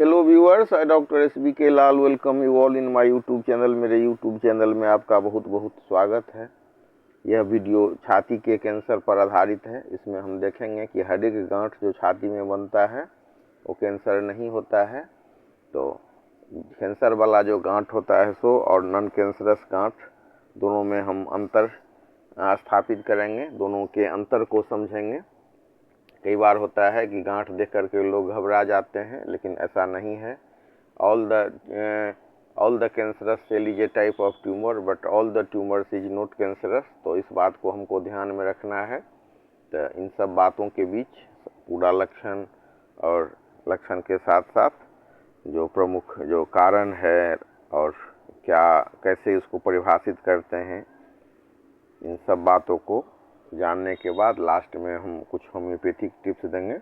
Hello viewers, I doctor SBK Lal welcome you all in my YouTube channel. मेरे YouTube channel में आपका बहुत बहुत स्वागत है। यह वीडियो छाती के कैंसर पर आधारित है। इसमें हम देखेंगे कि हड्डी की गांठ जो छाती में बनता है वो कैंसर नहीं होता है। तो कैंसर वाला जो गांठ होता है सो और नॉन कैंसरस गांठ दोनों में हम अंतर स्थापित करेंगे, दोनों के अंतर को समझेंगे। कई बार होता है कि गांठ देख करके लोग घबरा जाते हैं, लेकिन ऐसा नहीं है। All the cancerous cell is a type of tumour but all the tumours is not cancerous. तो इस बात को हमको ध्यान में रखना है। तो इन सब बातों के बीच पूरा लक्षण और लक्षण के साथ साथ जो प्रमुख जो कारण है और क्या कैसे इसको परिभाषित करते हैं, इन सब बातों को जानने के बाद लास्ट में हम कुछ होम्योपैथिक टिप्स देंगे।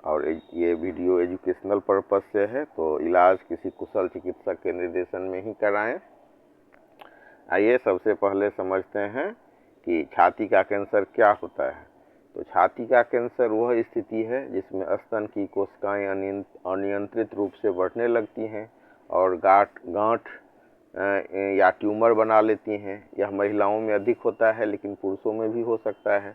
और ये वीडियो एजुकेशनल पर्पस से है, तो इलाज किसी कुशल चिकित्सक के निर्देशन में ही कराएं। आइए सबसे पहले समझते हैं कि छाती का कैंसर क्या होता है। तो छाती का कैंसर वह स्थिति है जिसमें स्तन की कोशिकाएं अनियंत्रित रूप से बढ़ने लगती हैं और गांठ या ट्यूमर बना लेती हैं। यह महिलाओं में अधिक होता है, लेकिन पुरुषों में भी हो सकता है।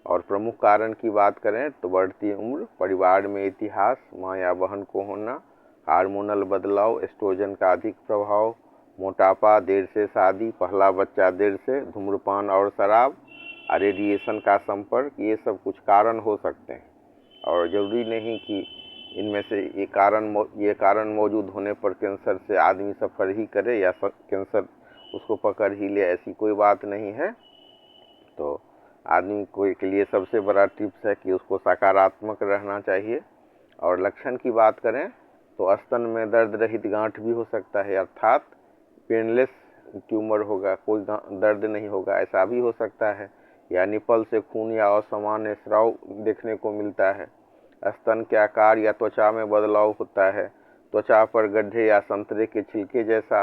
और प्रमुख कारण की बात करें तो बढ़ती उम्र, परिवार में इतिहास, माँ या बहन को होना, हार्मोनल बदलाव, एस्ट्रोजन का अधिक प्रभाव, मोटापा, देर से शादी, पहला बच्चा देर से, धूम्रपान और शराब, रेडिएशन का संपर्क, ये सब कुछ कारण हो सकते हैं। और ज़रूरी नहीं कि इनमें से ये कारण मौजूद होने पर कैंसर से आदमी सफ़र ही करे या कैंसर उसको पकड़ ही ले, ऐसी कोई बात नहीं है। तो आदमी को के लिए सबसे बड़ा टिप्स है कि उसको सकारात्मक रहना चाहिए। और लक्षण की बात करें तो स्तन में दर्द रहित गांठ भी हो सकता है, अर्थात पेनलेस ट्यूमर होगा, कोई दर्द नहीं होगा, ऐसा भी हो सकता है। या निपल से खून या असामान्य स्राव देखने को मिलता है। स्तन के आकार या त्वचा में बदलाव होता है। त्वचा पर गड्ढे या संतरे के छिलके जैसा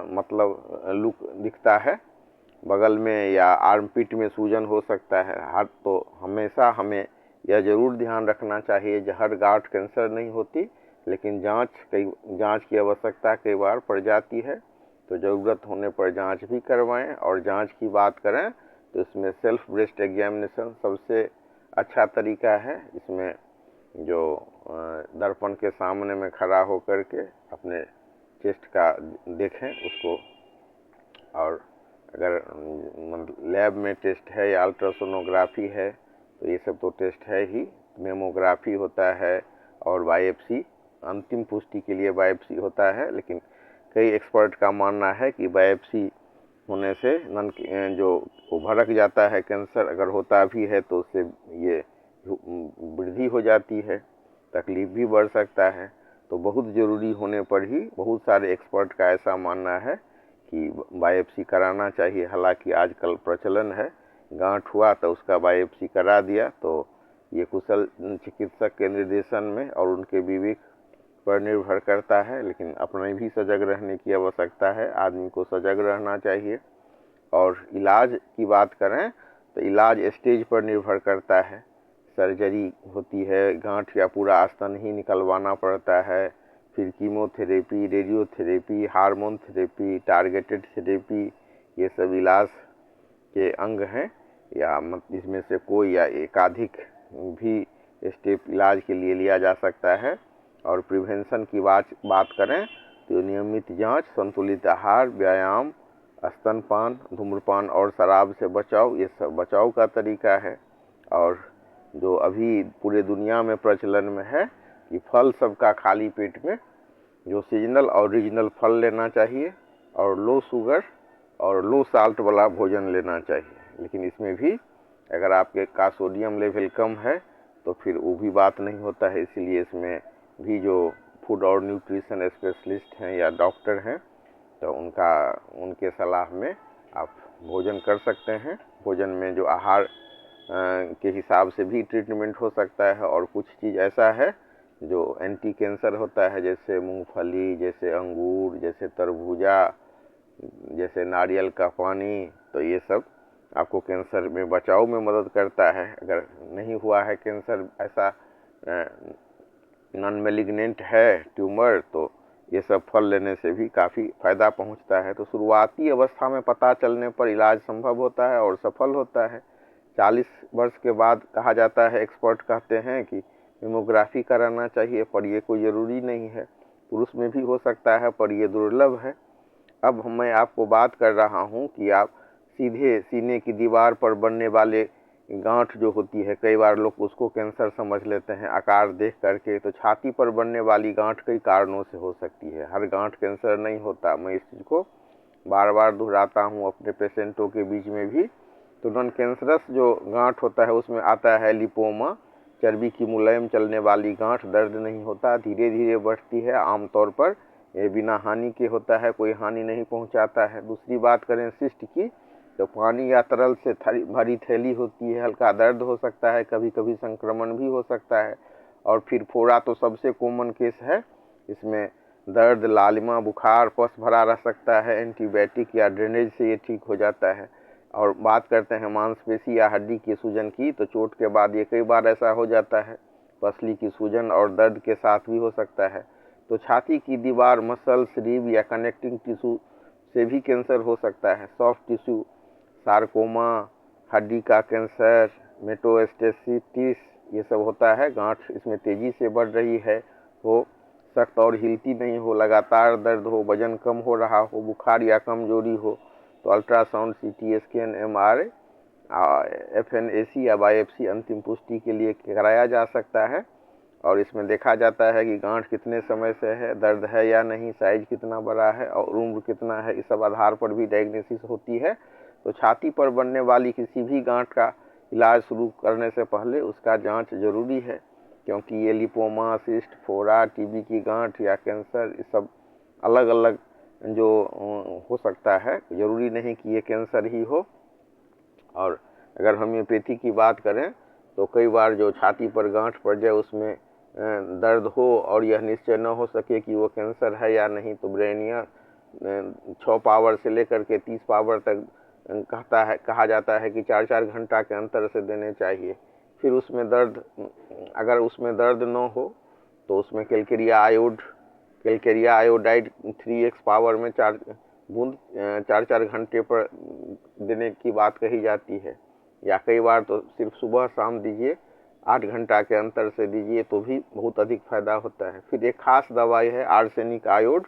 मतलब लुक दिखता है। बगल में या आर्मपिट में सूजन हो सकता है। तो हमेशा हमें यह जरूर ध्यान रखना चाहिए कि हर गांठ कैंसर नहीं होती, लेकिन जांच की आवश्यकता कई बार पड़ जाती है। तो ज़रूरत होने पर जांच भी करवाएं। और जांच की बात करें तो इसमें सेल्फ ब्रेस्ट एग्जामिनेशन सबसे अच्छा तरीका है। इसमें जो दर्पण के सामने में खड़ा होकर के अपने चेस्ट का देखें उसको। और अगर लैब में टेस्ट है या अल्ट्रासोनोग्राफी है तो ये सब तो टेस्ट है ही। मेमोग्राफी होता है और बायोप्सी, अंतिम पुष्टि के लिए बायोप्सी होता है। लेकिन कई एक्सपर्ट का मानना है कि बायोप्सी होने से जो भड़क जाता है कैंसर, अगर होता भी है तो उससे ये वृद्धि हो जाती है, तकलीफ भी बढ़ सकता है। तो बहुत ज़रूरी होने पर ही बहुत सारे एक्सपर्ट का ऐसा मानना है कि बायोप्सी कराना चाहिए। हालांकि आजकल प्रचलन है, गांठ हुआ तो उसका बायोप्सी करा दिया। तो ये कुशल चिकित्सक के निर्देशन में और उनके विवेक पर निर्भर करता है, लेकिन अपने भी सजग रहने की आवश्यकता है। आदमी को सजग रहना चाहिए। और इलाज की बात करें तो इलाज स्टेज पर निर्भर करता है। सर्जरी होती है, गांठ या पूरा स्तन ही निकलवाना पड़ता है। फिर chemotherapy, radiotherapy, hormone therapy, targeted therapy, ये सब इलाज के अंग हैं। या इसमें से कोई या एकाधिक भी स्टेप इलाज के लिए लिया जा सकता है। और प्रिवेंशन की बात करें तो नियमित जांच, संतुलित आहार, व्यायाम, स्तनपान, धूम्रपान और शराब से बचाव, ये सब बचाव का तरीका है। और जो अभी पूरे दुनिया में प्रचलन में है कि फल सबका खाली पेट में जो सीजनल और रीजनल फल लेना चाहिए और लो शुगर और लो साल्ट वाला भोजन लेना चाहिए। लेकिन इसमें भी अगर आपके का सोडियम लेवल कम है तो फिर वो भी बात नहीं होता है। इसीलिए इसमें भी जो फूड और न्यूट्रिशन स्पेशलिस्ट हैं या डॉक्टर हैं तो उनके सलाह में आप भोजन कर सकते हैं। भोजन में जो आहार के हिसाब से भी ट्रीटमेंट हो सकता है। और कुछ चीज़ ऐसा है जो एंटी कैंसर होता है, जैसे मूंगफली, जैसे अंगूर, जैसे तरबूजा, जैसे नारियल का पानी। तो ये सब आपको कैंसर में बचाव में मदद करता है। अगर नहीं हुआ है कैंसर ऐसा नॉन मैलिग्नेंट है ट्यूमर, तो ये सब फल लेने से भी काफ़ी फायदा पहुंचता है। तो शुरुआती अवस्था में पता चलने पर इलाज संभव होता है और सफल होता है। 40 वर्ष के बाद कहा जाता है, एक्सपर्ट कहते हैं कि मेमोग्राफी कराना चाहिए, पर ये कोई ज़रूरी नहीं है। पुरुष में भी हो सकता है, पर ये दुर्लभ है। अब मैं आपको बात कर रहा हूँ कि आप सीधे सीने की दीवार पर बनने वाले गांठ जो होती है, कई बार लोग उसको कैंसर समझ लेते हैं आकार देख करके। तो छाती पर बनने वाली गांठ कई कारणों से हो सकती है, हर गांठ कैंसर नहीं होता। मैं इस चीज़ को बार बार दोहराता हूँ अपने पेशेंटों के बीच में भी। तो नॉन कैंसरस जो गांठ होता है उसमें आता है लिपोमा, चर्बी की मुलायम चलने वाली गांठ, दर्द नहीं होता, धीरे धीरे बढ़ती है, आमतौर पर ये बिना हानि के होता है, कोई हानि नहीं पहुंचाता है। दूसरी बात करें सिस्ट की, तो पानी या तरल से भरी थैली होती है, हल्का दर्द हो सकता है, कभी कभी संक्रमण भी हो सकता है। और फिर फोड़ा तो सबसे कॉमन केस है, इसमें दर्द, लालिमा, बुखार, पस भरा रह सकता है, एंटीबायोटिक या ड्रेनेज से ये ठीक हो जाता है। और बात करते हैं मांसपेशी या हड्डी की सूजन की, तो चोट के बाद ये कई बार ऐसा हो जाता है, पसली की सूजन और दर्द के साथ भी हो सकता है। तो छाती की दीवार, मसल्स, रिब या कनेक्टिंग टिश्यू से भी कैंसर हो सकता है। सॉफ्ट टिश्यू, सार्कोमा, हड्डी का कैंसर, मेटास्टेसिस, ये सब होता है। गांठ इसमें तेजी से बढ़ रही है, हो सख्त और हिलती नहीं हो, लगातार दर्द हो, वजन कम हो रहा हो, बुखार या कमजोरी हो, तो ultrasound, CT scan, MRI, FNAC या बायोप्सी अंतिम पुष्टि के लिए कराया जा सकता है। और इसमें देखा जाता है कि गांठ कितने समय से है, दर्द है या नहीं, साइज कितना बड़ा है और उम्र कितना है, इस सब आधार पर भी डायग्नोसिस होती है। तो छाती पर बनने वाली किसी भी गांठ का इलाज शुरू करने से पहले उसका जांच जरूरी है, क्योंकि ये लिपोमा, सिस्ट, फोड़ा, टीबी की गांठ या कैंसर, इस सब अलग अलग जो हो सकता है, जरूरी नहीं कि ये कैंसर ही हो। और अगर होम्योपैथी की बात करें तो कई बार जो छाती पर गांठ पड़ जाए उसमें दर्द हो और यह निश्चय न हो सके कि वो कैंसर है या नहीं, तो ब्रेनिया 6 पावर से लेकर के 30 पावर तक कहा जाता है कि 4-4 घंटा के अंतर से देने चाहिए। फिर उसमें दर्द, अगर उसमें दर्द न हो तो उसमें कैलकेरिया आयोडाइड 3x पावर में 4 बूंद 4-4 घंटे पर देने की बात कही जाती है। या कई बार तो सिर्फ सुबह शाम दीजिए, 8 घंटा के अंतर से दीजिए, तो भी बहुत अधिक फायदा होता है। फिर एक खास दवाई है आर्सेनिक आयोड,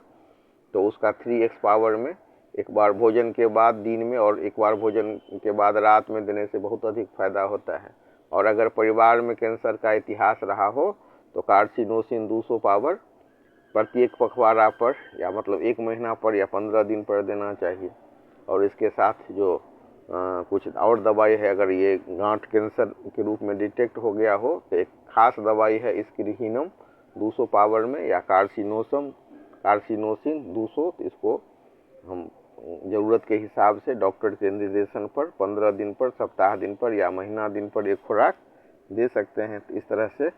तो उसका 3x पावर में एक बार भोजन के बाद दिन में और एक बार भोजन के बाद रात में देने से बहुत अधिक फायदा होता है। और अगर परिवार में कैंसर का इतिहास रहा हो तो कार्सिनोसिन 200 पावर प्रत्येक पखवाड़ा पर, या मतलब 1 महीना पर या 15 दिन पर देना चाहिए। और इसके साथ जो कुछ और दवाई है, अगर ये गांठ कैंसर के रूप में डिटेक्ट हो गया हो तो एक खास दवाई है स्क्रीहिनम 200 पावर में, या कार्सिनोसिन 200, तो इसको हम ज़रूरत के हिसाब से डॉक्टर के निर्देशन पर 15 दिन पर, सप्ताह दिन पर या महीना दिन पर एक खुराक दे सकते हैं। तो इस तरह से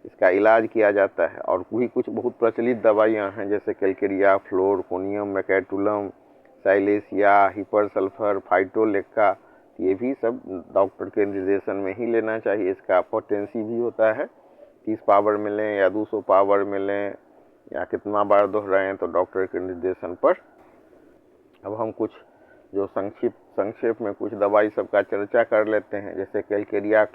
इसका इलाज किया जाता है। और भी कुछ बहुत प्रचलित दवाइयाँ हैं, जैसे कैलकेरिया, फ्लोरकोनियम, मैकेटुलम, साइलेसिया, हिपर सल्फर, फाइटोलेक्का, ये भी सब डॉक्टर के निर्देशन में ही लेना चाहिए। इसका पोटेंसी भी होता है, 30 पावर में लें या 200 पावर में लें या कितना बार दोहराएं, तो डॉक्टर के निर्देशन पर। अब हम कुछ जो संक्षेप में कुछ दवाई सबका चर्चा कर लेते हैं। जैसे कैलकेरिया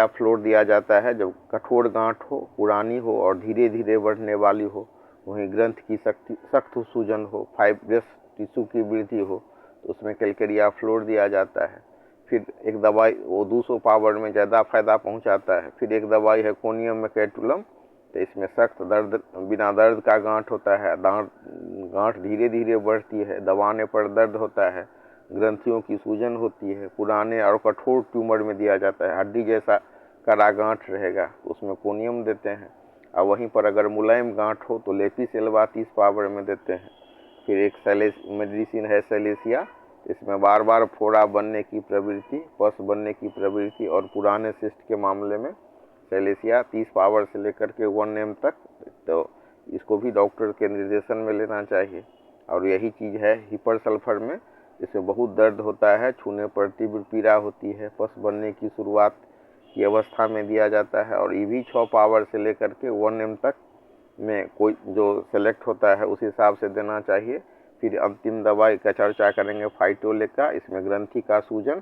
फ्लोर दिया जाता है जब कठोर गांठ हो, पुरानी हो और धीरे धीरे बढ़ने वाली हो, वहीं ग्रंथ की सख्त सूजन हो, फाइब्रस टिश्यू की वृद्धि हो, तो उसमें कैलकेरिया फ्लोर दिया जाता है। फिर एक दवाई वो 200 पावर में ज़्यादा फायदा पहुंचाता है। फिर एक दवाई है कोनियम मैकेटुलम, तो इसमें सख्त दर्द, बिना दर्द का गांठ होता है, गांठ धीरे धीरे बढ़ती है, दबाने पर दर्द होता है, ग्रंथियों की सूजन होती है, पुराने और कठोर ट्यूमर में दिया जाता है। हड्डी जैसा कड़ा गांठ रहेगा उसमें कोनियम देते हैं। और वहीं पर अगर मुलायम गांठ हो तो लेपिस एल्बा 30 पावर में देते हैं। फिर एक मेडिसिन है सैलेसिया, इसमें बार बार फोड़ा बनने की प्रवृत्ति, पस बनने की प्रवृत्ति और पुराने सिस्ट के मामले में सैलेसिया 30 पावर से लेकर के 1 m तक, तो इसको भी डॉक्टर के निर्देशन में लेना चाहिए। और यही चीज़ है हिपर सल्फर में, इसमें बहुत दर्द होता है, छूने पर तीव्र पीड़ा होती है, पस बनने की शुरुआत की अवस्था में दिया जाता है और EV6 पावर से लेकर के 1M तक में कोई जो सेलेक्ट होता है उस हिसाब से देना चाहिए। फिर अंतिम दवाई का चर्चा करेंगे फाइटोले का। इसमें ग्रंथि का सूजन